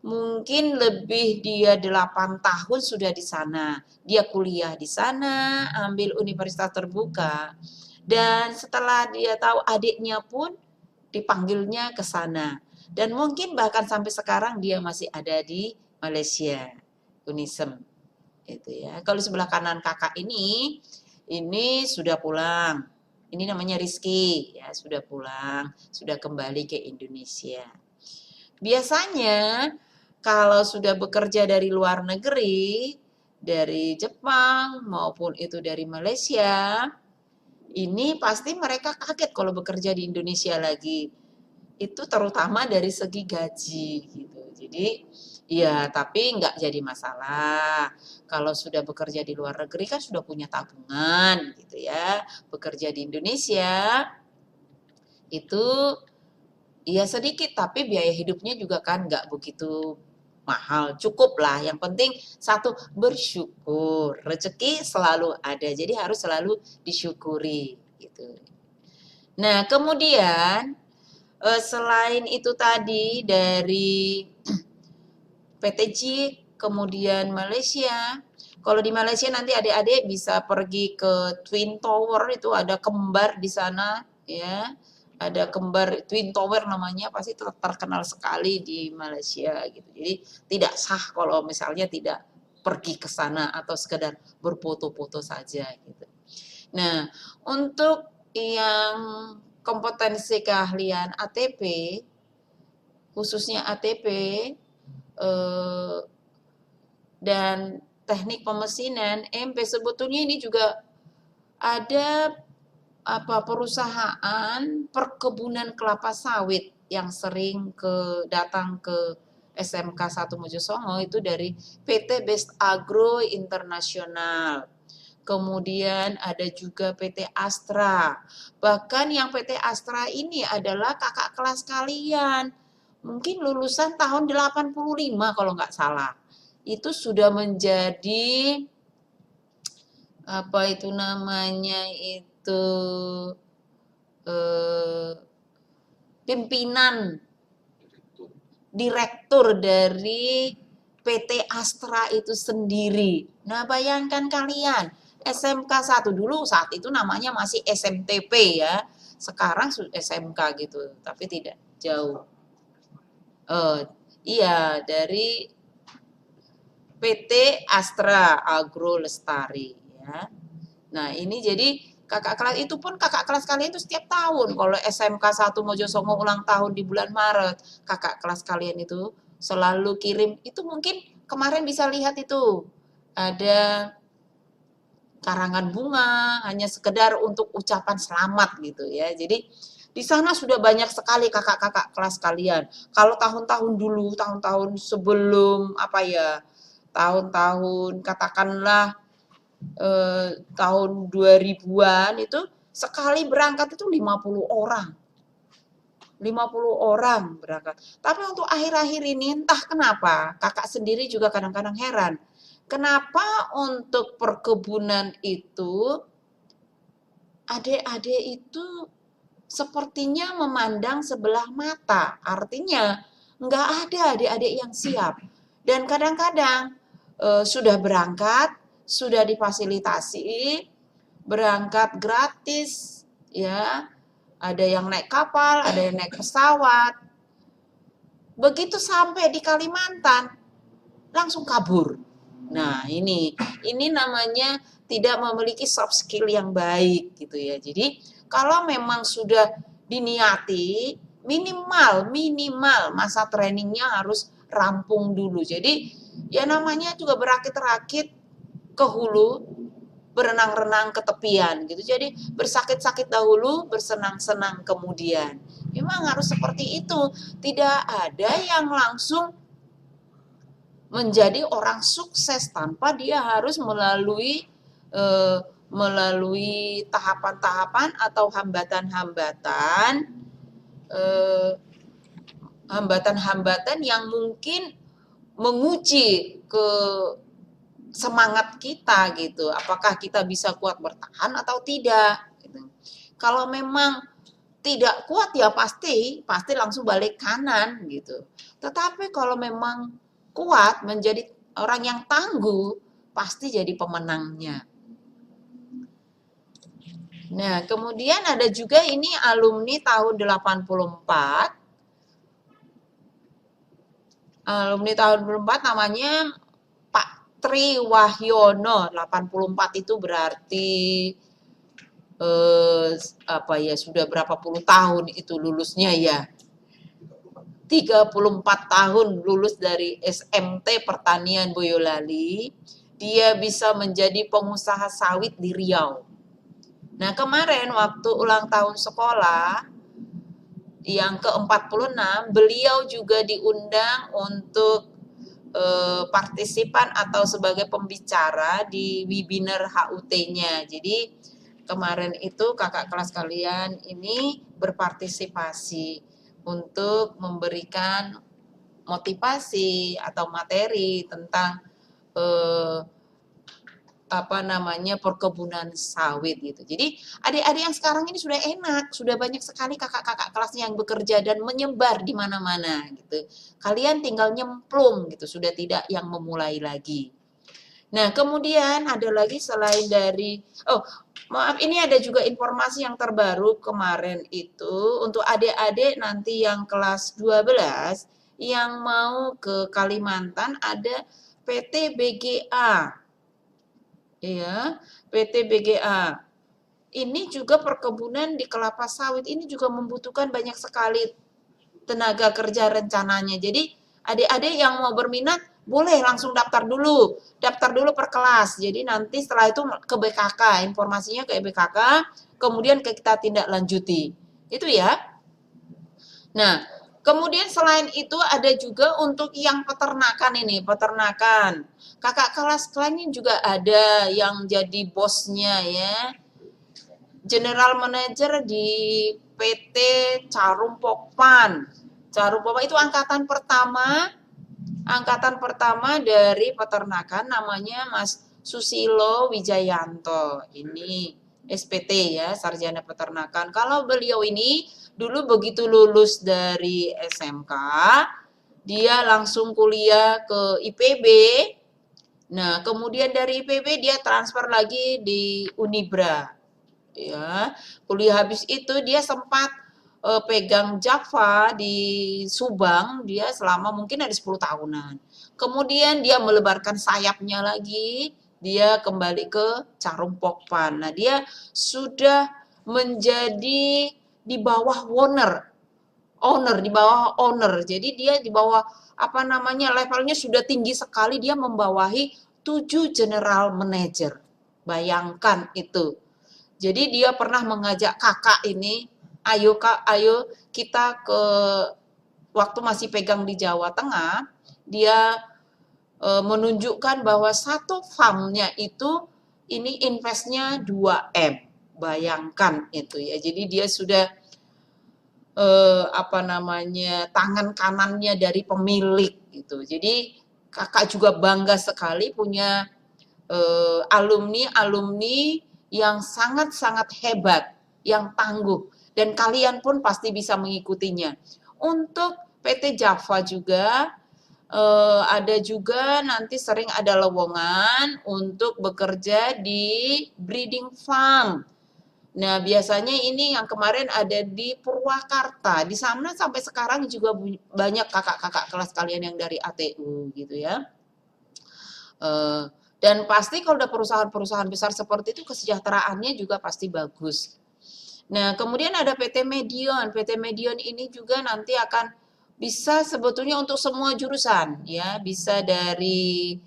Speaker 1: mungkin lebih dia 8 tahun sudah di sana. Dia kuliah di sana, ambil universitas terbuka. Dan setelah dia tahu adiknya pun dipanggilnya ke sana. Dan mungkin bahkan sampai sekarang dia masih ada di Malaysia, Unisem. Itu ya. Kalau sebelah kanan kakak ini sudah pulang. Ini namanya Rizky, ya sudah pulang, sudah kembali ke Indonesia. Biasanya kalau sudah bekerja dari luar negeri, dari Jepang maupun itu dari Malaysia, ini pasti mereka kaget kalau bekerja di Indonesia lagi. Itu terutama dari segi gaji gitu. Jadi ya tapi nggak jadi masalah. Kalau sudah bekerja di luar negeri kan sudah punya tabungan gitu ya. Bekerja di Indonesia itu ya sedikit tapi biaya hidupnya juga kan nggak begitu mahal. Cukup lah. Yang penting satu bersyukur. Rezeki selalu ada. Jadi harus selalu disyukuri gitu. Nah, kemudian selain itu tadi dari PTG, kemudian Malaysia. Kalau di Malaysia nanti adik-adik bisa pergi ke Twin Tower, itu ada kembar di sana ya. Ada kembar Twin Tower namanya, pasti terkenal sekali di Malaysia gitu. Jadi tidak sah kalau misalnya tidak pergi ke sana atau sekedar berfoto-foto saja gitu. Nah, untuk yang kompetensi keahlian ATP, khususnya ATP dan teknik pemesinan MP, sebetulnya ini juga ada perusahaan perkebunan kelapa sawit yang sering datang ke SMK 1 Mojosongo itu dari PT Best Agro Internasional. Kemudian ada juga PT Astra. Bahkan yang PT Astra ini adalah kakak kelas kalian. Mungkin lulusan tahun 85 kalau nggak salah. Itu sudah menjadi apa itu namanya itu pimpinan direktur dari PT Astra itu sendiri. Nah, bayangkan kalian, SMK 1 dulu saat itu namanya masih SMTP ya. Sekarang SMK gitu, tapi tidak jauh. Iya, dari PT Astra Agro Lestari ya. Nah, ini jadi kakak kelas itu pun kakak kelas kalian itu setiap tahun kalau SMK 1 Mojosongo ulang tahun di bulan Maret, kakak kelas kalian itu selalu kirim. Itu mungkin kemarin bisa lihat itu ada karangan bunga hanya sekedar untuk ucapan selamat gitu ya. Jadi di sana sudah banyak sekali kakak-kakak kelas kalian. Kalau tahun-tahun dulu, tahun-tahun sebelum apa ya, tahun-tahun katakanlah tahun 2000-an itu sekali berangkat itu 50 orang. 50 orang berangkat. Tapi untuk akhir-akhir ini entah kenapa, kakak sendiri juga kadang-kadang heran. Kenapa untuk perkebunan itu adik-adik itu sepertinya memandang sebelah mata. Artinya nggak ada adik-adik yang siap. Dan kadang-kadang sudah berangkat, sudah difasilitasi, berangkat gratis, ya. Ada yang naik kapal, ada yang naik pesawat. Begitu sampai di Kalimantan, langsung kabur. Nah, ini namanya tidak memiliki soft skill yang baik gitu ya. Jadi, kalau memang sudah diniati, minimal masa trainingnya harus rampung dulu. Jadi, ya namanya juga berakit-rakit ke hulu, berenang-renang ke tepian gitu. Jadi bersakit-sakit dahulu, bersenang-senang kemudian. Memang harus seperti itu. Tidak ada yang langsung menjadi orang sukses tanpa dia harus melalui tahapan-tahapan atau hambatan-hambatan hambatan-hambatan yang mungkin menguji ke semangat kita gitu. Apakah kita bisa kuat bertahan atau tidak gitu. Kalau memang tidak kuat ya pasti langsung balik kanan gitu. Tetapi kalau memang kuat menjadi orang yang tangguh, pasti jadi pemenangnya. Nah, kemudian ada juga ini alumni tahun 84. Alumni tahun 84 namanya Pak Tri Wahyono. 84 itu berarti apa ya, sudah berapa puluh tahun itu lulusnya ya. 34 tahun lulus dari SMT Pertanian Boyolali, dia bisa menjadi pengusaha sawit di Riau. Nah, kemarin waktu ulang tahun sekolah yang ke-46, beliau juga diundang untuk partisipan atau sebagai pembicara di webinar HUT-nya. Jadi kemarin itu kakak kelas kalian ini berpartisipasi untuk memberikan motivasi atau materi tentang perkebunan sawit gitu. Jadi adik-adik yang sekarang ini sudah enak, sudah banyak sekali kakak-kakak kelasnya yang bekerja dan menyebar di mana-mana gitu. Kalian tinggal nyemplung gitu, sudah tidak yang memulai lagi. Nah, kemudian ada lagi selain dari maaf, ini ada juga informasi yang terbaru kemarin itu untuk adik-adik nanti yang kelas 12 yang mau ke Kalimantan ada PT BGA. Ya, PT BGA. Ini juga perkebunan di kelapa sawit ini juga membutuhkan banyak sekali tenaga kerja rencananya. Jadi adik-adik yang mau berminat boleh langsung daftar dulu per kelas. Jadi nanti setelah itu ke BKK, informasinya ke BKK, kemudian kita tindak lanjuti. Itu ya. Nah, kemudian selain itu ada juga untuk yang peternakan ini, peternakan. Kakak kelas kalian juga ada yang jadi bosnya ya. General Manager di PT Carum Pokpan. Carum Pokpan itu angkatan pertama dari peternakan, namanya Mas Susilo Wijayanto. Ini SPT ya, Sarjana Peternakan. Kalau beliau ini dulu begitu lulus dari SMK, dia langsung kuliah ke IPB. Nah, kemudian dari IPB dia transfer lagi di Unibra. Ya, kuliah habis itu dia sempat pegang Java di Subang, dia selama mungkin ada 10 tahunan. Kemudian dia melebarkan sayapnya lagi, dia kembali ke Carum Pokpan. Nah, dia sudah menjadi di bawah di bawah owner. Jadi dia di bawah levelnya sudah tinggi sekali, dia membawahi 7 general manager. Bayangkan itu. Jadi dia pernah mengajak kakak ini, ayo kak, ayo kita ke, waktu masih pegang di Jawa Tengah, dia menunjukkan bahwa satu farmnya itu ini investnya 2M. Bayangkan itu ya. Jadi dia sudah tangan kanannya dari pemilik gitu. Jadi kakak juga bangga sekali punya alumni yang sangat-sangat hebat, yang tangguh, dan kalian pun pasti bisa mengikutinya. Untuk PT Java juga ada juga nanti sering ada lowongan untuk bekerja di breeding farm. Nah, biasanya ini yang kemarin ada di Purwakarta. Di sana sampai sekarang juga banyak kakak-kakak kelas kalian yang dari ATU gitu ya. Eh, dan pasti kalau udah perusahaan-perusahaan besar seperti itu kesejahteraannya juga pasti bagus. Nah, kemudian ada PT Medion. PT Medion ini juga nanti akan bisa sebetulnya untuk semua jurusan ya, bisa dari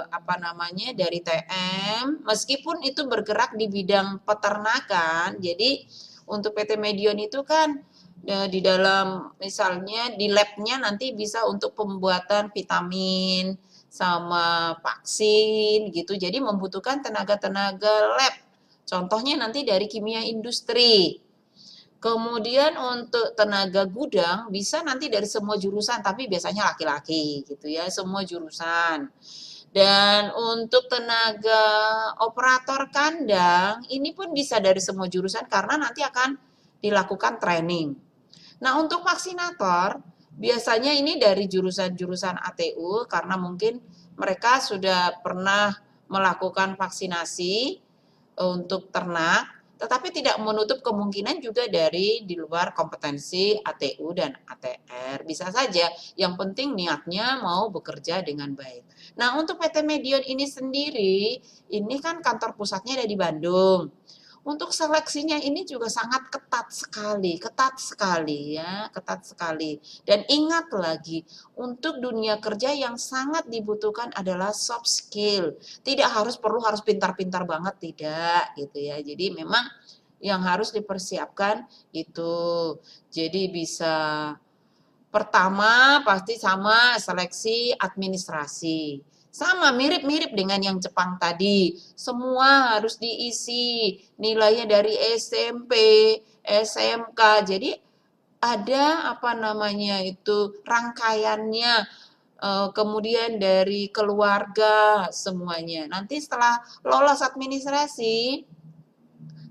Speaker 1: apa namanya? Dari TM, meskipun itu bergerak di bidang peternakan. Jadi untuk PT Medion itu kan di dalam misalnya di labnya nanti bisa untuk pembuatan vitamin sama vaksin gitu. Jadi membutuhkan tenaga-tenaga lab. Contohnya nanti dari kimia industri. Kemudian untuk tenaga gudang bisa nanti dari semua jurusan, tapi biasanya laki-laki gitu ya, semua jurusan. Dan untuk tenaga operator kandang, ini pun bisa dari semua jurusan karena nanti akan dilakukan training. Nah, untuk vaksinator, biasanya ini dari jurusan-jurusan ATU karena mungkin mereka sudah pernah melakukan vaksinasi untuk ternak, tetapi tidak menutup kemungkinan juga dari di luar kompetensi ATU dan ATR. Bisa saja, yang penting niatnya mau bekerja dengan baik. Nah, untuk PT Medion ini sendiri, ini kan kantor pusatnya ada di Bandung. Untuk seleksinya ini juga sangat ketat sekali ya, ketat sekali. Dan ingat lagi, untuk dunia kerja yang sangat dibutuhkan adalah soft skill. Tidak harus pintar-pintar banget, tidak gitu ya. Jadi memang yang harus dipersiapkan itu. Jadi bisa pertama pasti sama seleksi administrasi. Sama mirip-mirip dengan yang Jepang tadi. Semua harus diisi nilainya dari SMP, SMK. Jadi ada apa namanya itu rangkaiannya, kemudian dari keluarga semuanya. Nanti setelah lolos administrasi,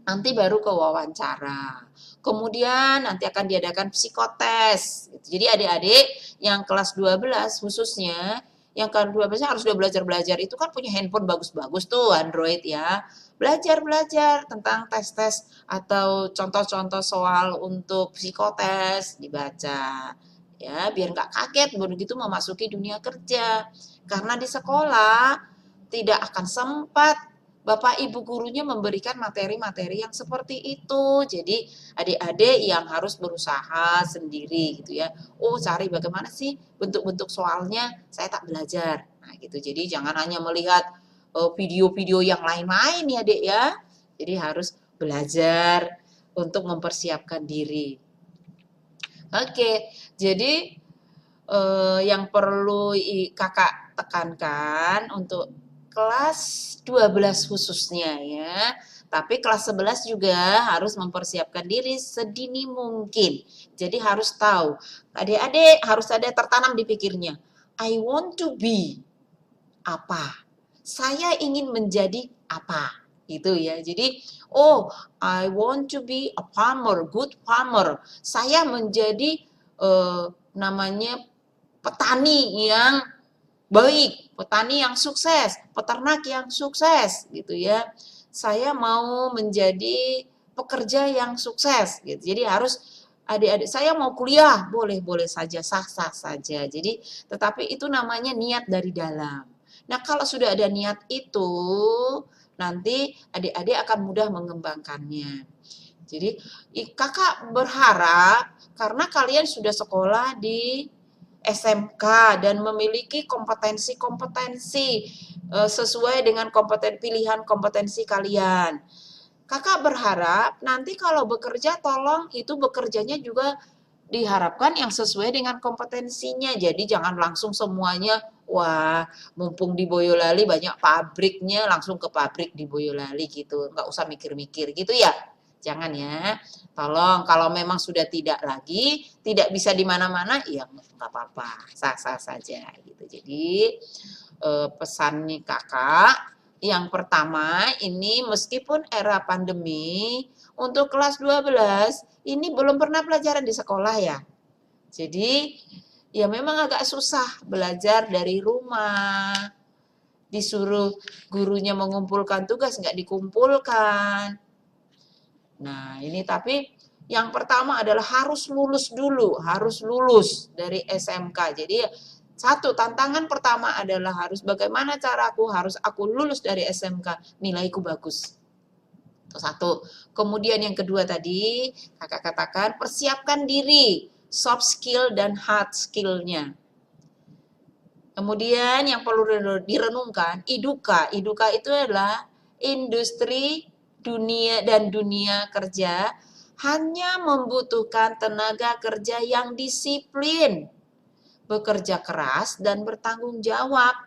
Speaker 1: nanti baru ke wawancara. Kemudian nanti akan diadakan psikotes. Jadi adik-adik yang kelas 12 khususnya, yang kelas 12 harus udah belajar-belajar, itu kan punya handphone bagus-bagus tuh Android ya. Belajar-belajar tentang tes-tes atau contoh-contoh soal untuk psikotes dibaca. Ya, biar nggak kaget begitu memasuki dunia kerja. Karena di sekolah tidak akan sempat Bapak Ibu gurunya memberikan materi-materi yang seperti itu. Jadi adik-adik yang harus berusaha sendiri gitu ya. Oh, cari bagaimana sih bentuk-bentuk soalnya, saya tak belajar. Nah, gitu. Jadi jangan hanya melihat video-video yang lain-lain ya, Dek ya. Jadi harus belajar untuk mempersiapkan diri. Oke, jadi yang perlu Kakak tekankan untuk kelas 12 khususnya ya. Tapi kelas 11 juga harus mempersiapkan diri sedini mungkin. Jadi harus tahu, adik-adik harus ada tertanam di pikirnya. I want to be apa? Saya ingin menjadi apa? Gitu ya. Jadi, oh, I want to be a farmer, good farmer. Saya menjadi namanya petani yang baik, petani yang sukses, peternak yang sukses gitu ya. Saya mau menjadi pekerja yang sukses gitu. Jadi harus adik-adik saya mau kuliah, boleh-boleh saja, sah-sah saja. Jadi tetapi itu namanya niat dari dalam. Nah, kalau sudah ada niat itu, nanti adik-adik akan mudah mengembangkannya. Jadi kakak berharap karena kalian sudah sekolah di SMK dan memiliki kompetensi-kompetensi sesuai dengan pilihan kompetensi kalian. Kakak berharap nanti kalau bekerja tolong itu bekerjanya juga diharapkan yang sesuai dengan kompetensinya. Jadi jangan langsung semuanya, wah mumpung di Boyolali banyak pabriknya langsung ke pabrik di Boyolali gitu. Nggak usah mikir-mikir gitu ya. Jangan ya. Tolong kalau memang sudah tidak lagi, tidak bisa di mana-mana, ya nggak apa-apa, sah-sah saja gitu. Jadi pesan nih kakak, yang pertama ini meskipun era pandemi, untuk kelas 12 ini belum pernah pelajaran di sekolah ya. Jadi ya memang agak susah belajar dari rumah. Disuruh gurunya mengumpulkan tugas nggak dikumpulkan. Nah, ini tapi yang pertama adalah harus lulus dulu, harus lulus dari SMK. Jadi satu tantangan pertama adalah harus bagaimana caraku, harus aku lulus dari SMK, nilaiku bagus. Itu satu. Kemudian yang kedua tadi, kakak katakan persiapkan diri, soft skill dan hard skill-nya. Kemudian yang perlu direnungkan, IDUKA. IDUKA itu adalah industri dunia dan dunia kerja hanya membutuhkan tenaga kerja yang disiplin, bekerja keras dan bertanggung jawab.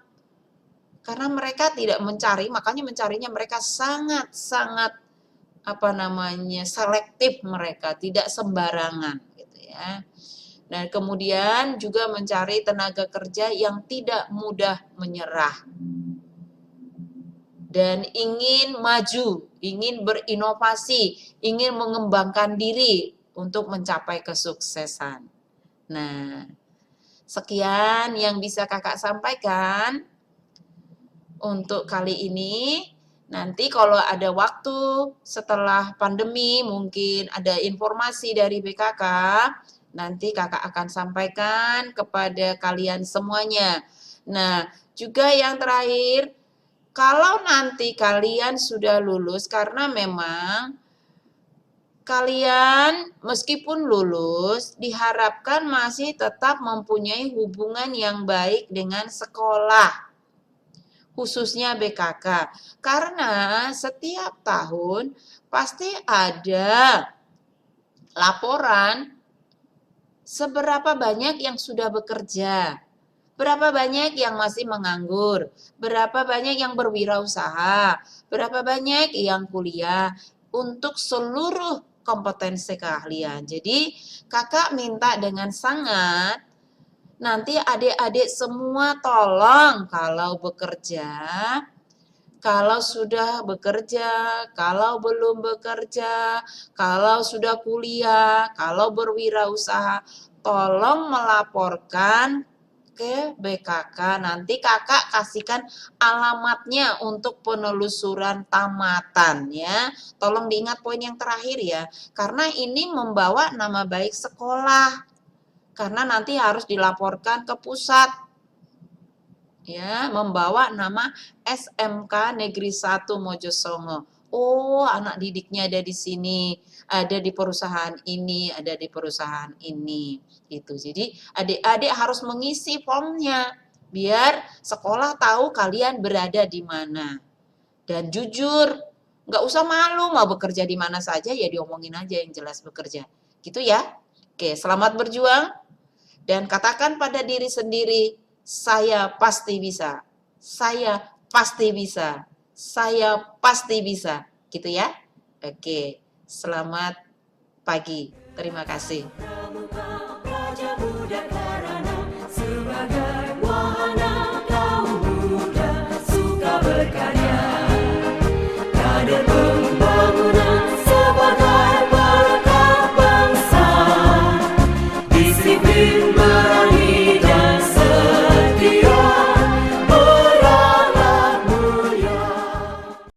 Speaker 1: Karena mereka tidak mencari, makanya mencarinya mereka sangat-sangat selektif, mereka tidak sembarangan gitu ya. Dan kemudian juga mencari tenaga kerja yang tidak mudah menyerah dan ingin maju, ingin berinovasi, ingin mengembangkan diri untuk mencapai kesuksesan. Nah, sekian yang bisa kakak sampaikan untuk kali ini. Nanti kalau ada waktu setelah pandemi, mungkin ada informasi dari BKK, nanti kakak akan sampaikan kepada kalian semuanya. Nah, juga yang terakhir, kalau nanti kalian sudah lulus, karena memang kalian meskipun lulus, diharapkan masih tetap mempunyai hubungan yang baik dengan sekolah, khususnya BKK. Karena setiap tahun pasti ada laporan seberapa banyak yang sudah bekerja, berapa banyak yang masih menganggur, berapa banyak yang berwirausaha, berapa banyak yang kuliah untuk seluruh kompetensi keahlian. Jadi kakak minta dengan sangat, nanti adik-adik semua tolong kalau bekerja, kalau sudah bekerja, kalau belum bekerja, kalau sudah kuliah, kalau berwirausaha, tolong melaporkan ke BKK. Nanti kakak kasihkan alamatnya untuk penelusuran tamatan ya. Tolong diingat poin yang terakhir ya, karena ini membawa nama baik sekolah. Karena nanti harus dilaporkan ke pusat. Ya, membawa nama SMK Negeri 1 Mojosongo. Oh, anak didiknya ada di sini, ada di perusahaan ini, ada di perusahaan ini. Itu. Jadi, adik-adik harus mengisi formnya biar sekolah tahu kalian berada di mana. Dan jujur, nggak usah malu, mau bekerja di mana saja ya diomongin aja yang jelas bekerja. Gitu ya. Oke, selamat berjuang. Dan katakan pada diri sendiri, saya pasti bisa. Saya pasti bisa. Saya pasti bisa. Gitu ya. Oke, selamat pagi. Terima kasih.